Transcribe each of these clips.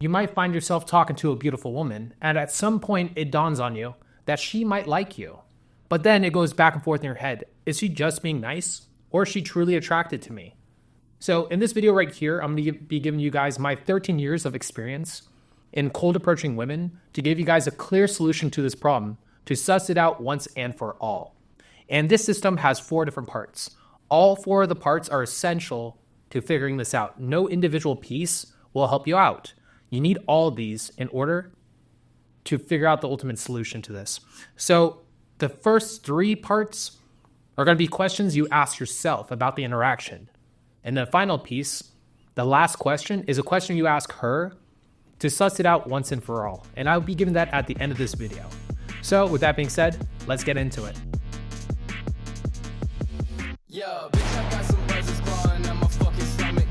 You might find yourself talking to a beautiful woman, and at some point it dawns on you that she might like you. But then it goes back and forth in your head. Is she just being nice, or is she truly attracted to me? So in this video right here, I'm going to be giving you guys my 13 years of experience in cold approaching women to give you guys a clear solution to this problem, to suss it out once and for all. And this system has 4 different parts. All 4 of the parts are essential to figuring this out. No individual piece will help you out. You need all of these in order to figure out the ultimate solution to this. So the first 3 parts are going to be questions you ask yourself about the interaction. And the final piece, the last question, is a question you ask her to suss it out once and for all. And I'll be giving that at the end of this video. So with that being said, let's get into it. Yo, bitch, I got some buzzes clawing on my fucking stomach.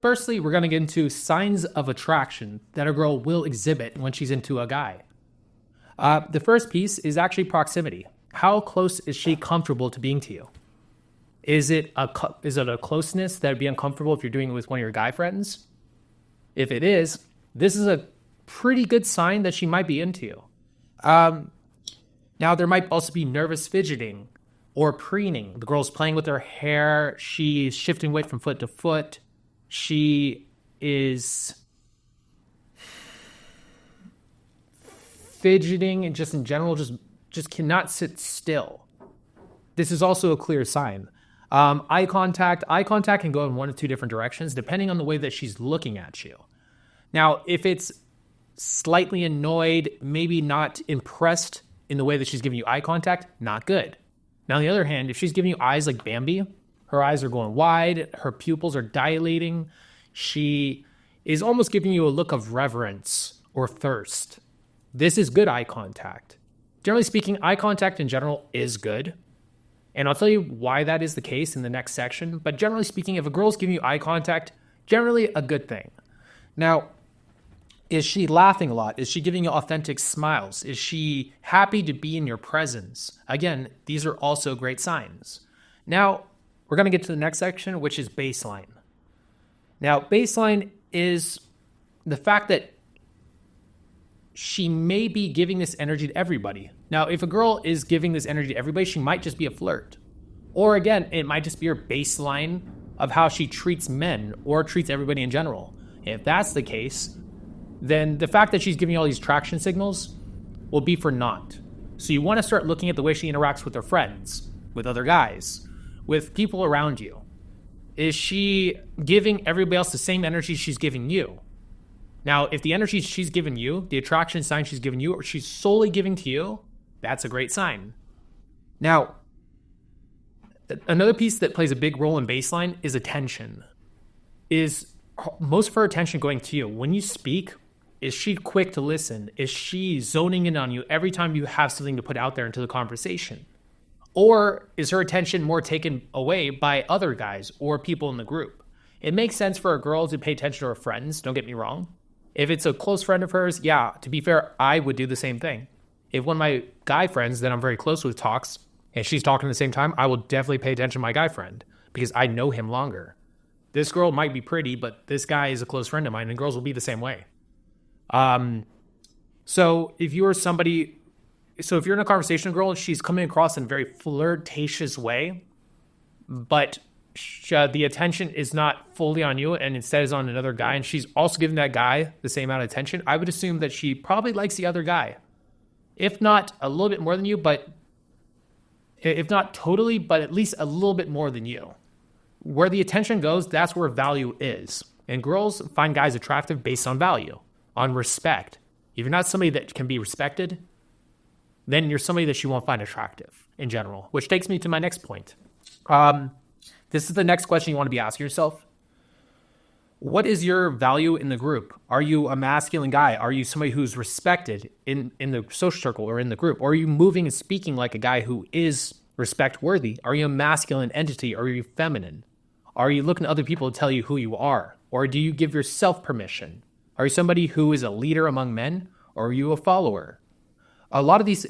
Firstly, we're going to get into signs of attraction that a girl will exhibit when she's into a guy. The first piece is actually proximity. How close is she comfortable to being to you? Is it a closeness that would be uncomfortable if you're doing it with one of your guy friends? If it is, this is a pretty good sign that she might be into you. Now, there might also be nervous fidgeting or preening. The girl's playing with her hair. She's shifting weight from foot to foot. She is fidgeting and just in general, just cannot sit still. This is also a clear sign. Eye contact can go in 1 of 2 different directions, depending on the way that she's looking at you. Now, if it's slightly annoyed, maybe not impressed in the way that she's giving you eye contact, not good. Now, on the other hand, if she's giving you eyes like Bambi, her eyes are going wide, her pupils are dilating, she is almost giving you a look of reverence or thirst. This is good eye contact. Generally speaking, eye contact in general is good. And I'll tell you why that is the case in the next section. But generally speaking, if a girl's giving you eye contact, generally a good thing. Now, is she laughing a lot? Is she giving you authentic smiles? Is she happy to be in your presence? Again, these are also great signs. Now, we're going to get to the next section, which is baseline. Now, baseline is the fact that she may be giving this energy to everybody. Now, if a girl is giving this energy to everybody, she might just be a flirt. Or again, it might just be her baseline of how she treats men or treats everybody in general. If that's the case, then the fact that she's giving you all these traction signals will be for naught. So you want to start looking at the way she interacts with her friends, with other guys, with people around you. Is she giving everybody else the same energy she's giving you? Now, if the energy she's giving you, the attraction sign she's giving you, or she's solely giving to you, that's a great sign. Now, another piece that plays a big role in baseline is attention. Is most of her attention going to you? When you speak, is she quick to listen? Is she zoning in on you every time you have something to put out there into the conversation? Or is her attention more taken away by other guys or people in the group? It makes sense for a girl to pay attention to her friends, don't get me wrong. If it's a close friend of hers, yeah, to be fair, I would do the same thing. If one of my guy friends that I'm very close with talks, and she's talking at the same time, I will definitely pay attention to my guy friend because I know him longer. This girl might be pretty, but this guy is a close friend of mine, and girls will be the same way. So if you're in a conversation with a girl, she's coming across in a very flirtatious way, but the attention is not fully on you and instead is on another guy, and she's also giving that guy the same amount of attention, I would assume that she probably likes the other guy. If not a little bit more than you, but if not totally, but at least a little bit more than you. Where the attention goes, that's where value is. And girls find guys attractive based on value, on respect. If you're not somebody that can be respected, then you're somebody that she won't find attractive in general, which takes me to my next point. This is the next question you want to be asking yourself. What is your value in the group? Are you a masculine guy? Are you somebody who's respected in the social circle or in the group? Or are you moving and speaking like a guy who is respect worthy? Are you a masculine entity? Or are you feminine? Are you looking to other people to tell you who you are? Or do you give yourself permission? Are you somebody who is a leader among men? Or are you a follower? A lot of these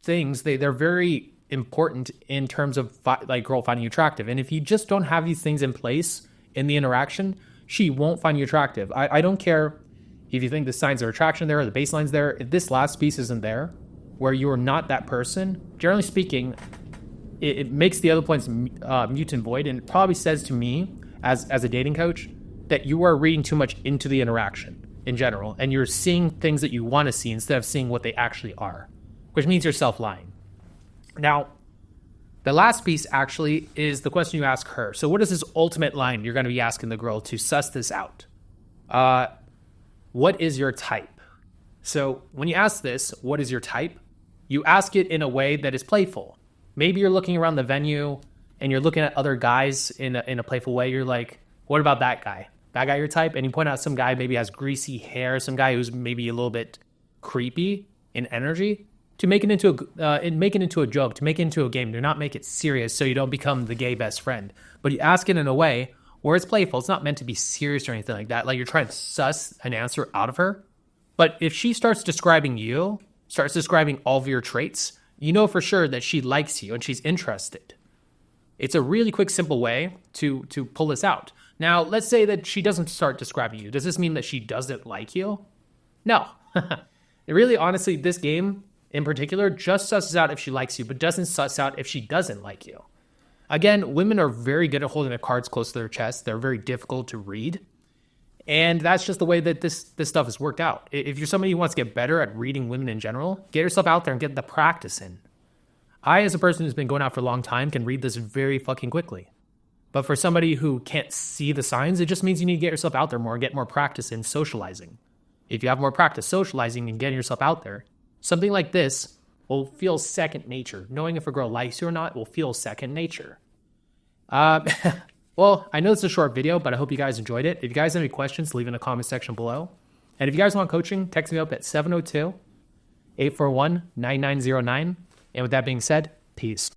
things, they're very important in terms of like girl finding you attractive. And if you just don't have these things in place in the interaction, she won't find you attractive. I don't care if you think the signs of attraction there or the baseline's there. If this last piece isn't there, where you're not that person, generally speaking, it makes the other points mute and void, and it probably says to me as a dating coach that you are reading too much into the interaction in general, and you're seeing things that you want to see instead of seeing what they actually are, which means you're self-lying. Now, the last piece actually is the question you ask her. So what is this ultimate line you're going to be asking the girl to suss this out? What is your type? So when you ask this, what is your type? You ask it in a way that is playful. Maybe you're looking around the venue and you're looking at other guys in a playful way. You're like, what about that guy? That guy your type? And you point out some guy maybe has greasy hair, some guy who's maybe a little bit creepy in energy, to make it into a joke, to make it into a game. Do not make it serious so you don't become the gay best friend. But you ask it in a way where it's playful. It's not meant to be serious or anything like that. Like you're trying to suss an answer out of her. But if she starts describing you, starts describing all of your traits, you know for sure that she likes you and she's interested. It's a really quick, simple way to pull this out. Now, let's say that she doesn't start describing you. Does this mean that she doesn't like you? No. Really, honestly, this game in particular just susses out if she likes you, but doesn't suss out if she doesn't like you. Again, women are very good at holding their cards close to their chest. They're very difficult to read. And that's just the way that this stuff is worked out. If you're somebody who wants to get better at reading women in general, get yourself out there and get the practice in. I, as a person who's been going out for a long time, can read this very fucking quickly. But for somebody who can't see the signs, it just means you need to get yourself out there more, get more practice in socializing. If you have more practice socializing and getting yourself out there, something like this will feel second nature. Knowing if a girl likes you or not will feel second nature. Well, I know it's a short video, but I hope you guys enjoyed it. If you guys have any questions, leave in the comment section below. And if you guys want coaching, text me up at 702-841-9909. And with that being said, peace.